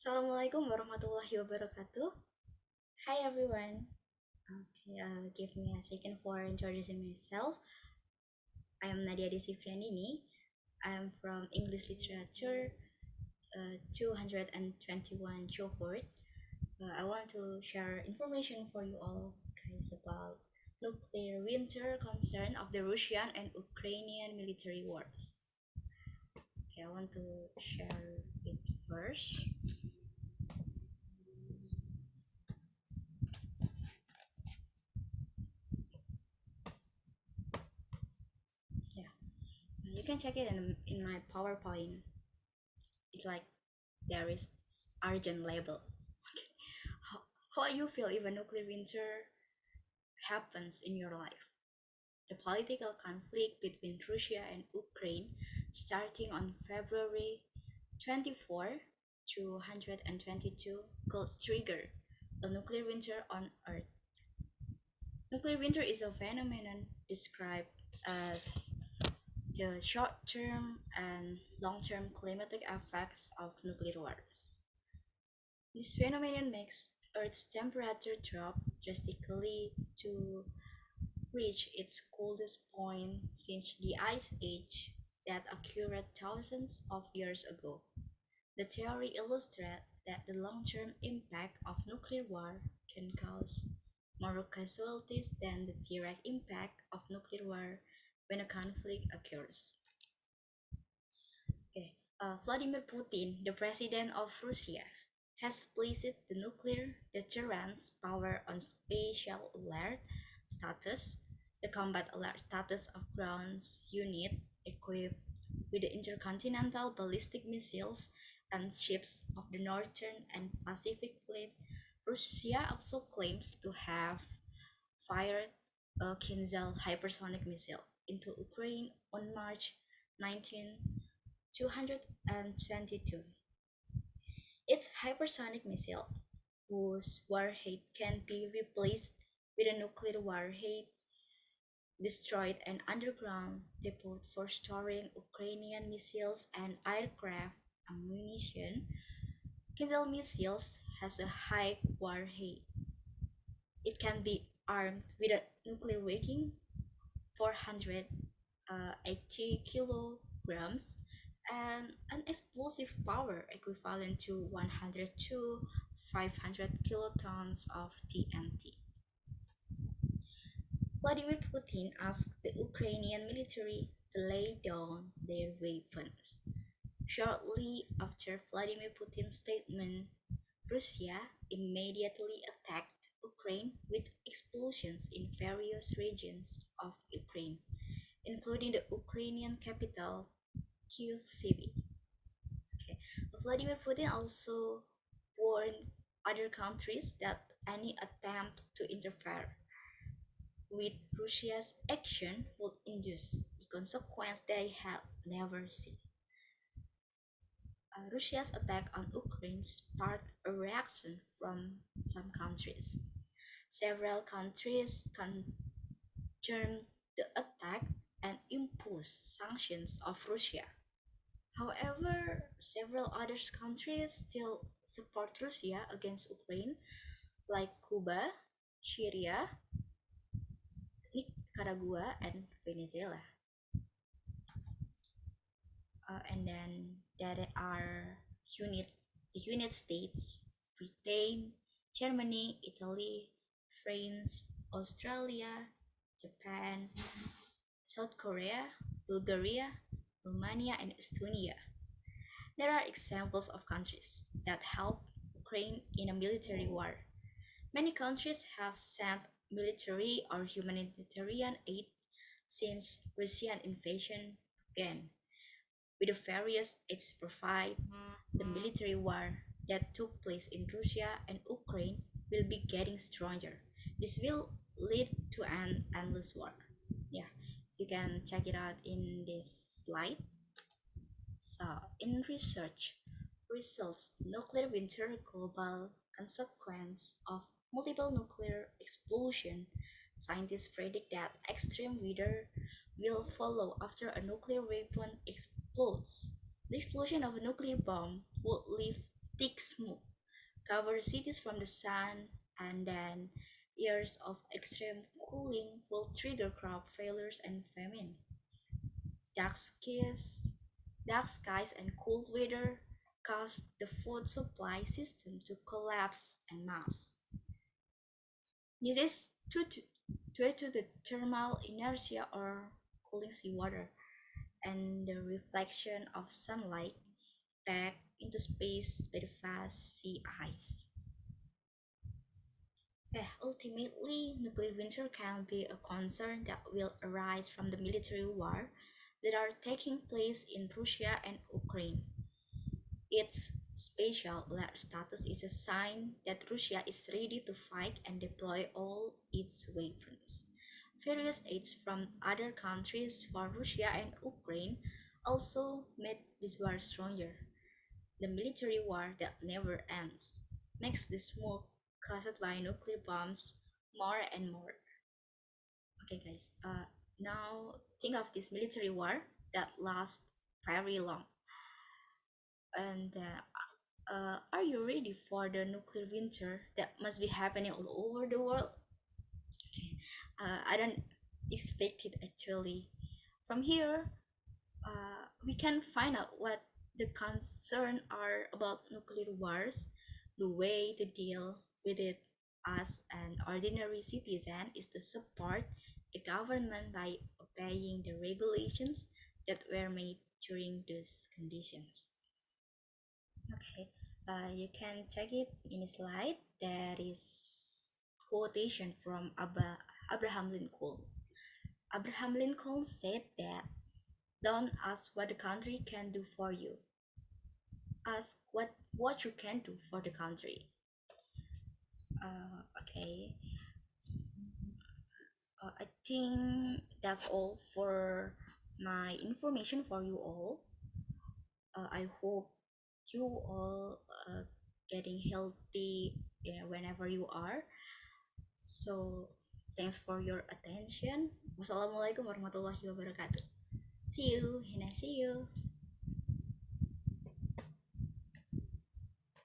Assalamualaikum warahmatullahi wabarakatuh. Hi everyone. Okay, give me a second for introducing myself. I am Nadia Desy Priandini. I am from English Literature 221 cohort. I want to share information for you all guys about nuclear winter concern of the Russian and Ukrainian military wars. Okay, I want to share it first. Yeah, you can check it in my PowerPoint. It's like there is urgent label. How, how you feel if a nuclear winter happens in your life? The political conflict between Russia and Ukraine, starting on February 24, 222, could trigger a nuclear winter on Earth. Nuclear winter is a phenomenon described as the short-term and long-term climatic effects of nuclear wars. This phenomenon makes Earth's temperature drop drastically to reach its coldest point since the Ice Age that occurred thousands of years ago. The theory illustrates that the long-term impact of nuclear war can cause more casualties than the direct impact of nuclear war when a conflict occurs. Okay. Vladimir Putin, the president of Russia, has placed the nuclear deterrence power on special alert status, the combat alert status of ground unit equipped with the intercontinental ballistic missiles and ships of the Northern and Pacific Fleet. Russia also claims to have fired a Kinzhal hypersonic missile into Ukraine on March 19, 222. Its hypersonic missile, whose warhead can be replaced with a nuclear warhead, destroyed an underground depot for storing Ukrainian missiles and aircraft ammunition. Kinzhal missiles has a high warhead. It can be armed with a nuclear weighing 480 kilograms and an explosive power equivalent to 100 to 500 kilotons of TNT. Vladimir Putin asked the Ukrainian military to lay down their weapons. Shortly after Vladimir Putin's statement, Russia immediately attacked Ukraine with explosions in various regions of Ukraine, including the Ukrainian capital, Kyiv City. Okay. Vladimir Putin also warned other countries that any attempt to interfere with Russia's action would induce the consequence they had never seen. Russia's attack on Ukraine sparked a reaction from some countries. Several countries condemned the attack and imposed sanctions of Russia. However, several other countries still support Russia against Ukraine, like Cuba, Syria, Nicaragua, and Venezuela. And then there are the United States, Britain, Germany, Italy, France, Australia, Japan, South Korea, Bulgaria, Romania, and Estonia. There are examples of countries that help Ukraine in a military war. Many countries have sent military or humanitarian aid since Russian invasion began. With the various aids provided, the military war that took place in Russia and Ukraine will be getting stronger. This will lead to an endless war. Yeah, you can check it out in this slide. So, in research, results nuclear winter global consequence of multiple nuclear explosion, scientists predict that extreme weather will follow after a nuclear weapon explodes. The explosion of a nuclear bomb would leave thick smoke cover cities from the sun, and then years of extreme cooling will trigger crop failures and famine. Dark skies, dark skies and cold weather cause the food supply system to collapse en masse. This is due to the thermal inertia or cooling seawater and the reflection of sunlight back into space by the fast sea ice. Ultimately, nuclear winter can be a concern that will arise from the military war that are taking place in Russia and Ukraine. Its special alert status is a sign that Russia is ready to fight and deploy all its weapons. Various aids from other countries for Russia and Ukraine also made this war stronger. The military war that never ends makes the smoke caused by nuclear bombs more and more. Okay, guys. Now think of this military war that lasts very long. And are you ready for the nuclear winter that must be happening all over the world? Okay. I don't expect it actually. From here, we can find out what the concern are about nuclear wars. The way to deal with it as an ordinary citizen is to support a government by obeying the regulations that were made during those conditions. Okay, you can check it in a slide. There is quotation from Abraham Lincoln. Abraham Lincoln said that don't ask what the country can do for you. Ask what you can do for the country. Okay, I think that's all for my information for you all. I hope you all getting healthy, yeah, whenever you are. So thanks for your attention. Wassalamualaikum warahmatullahi wabarakatuh. See you and I see you.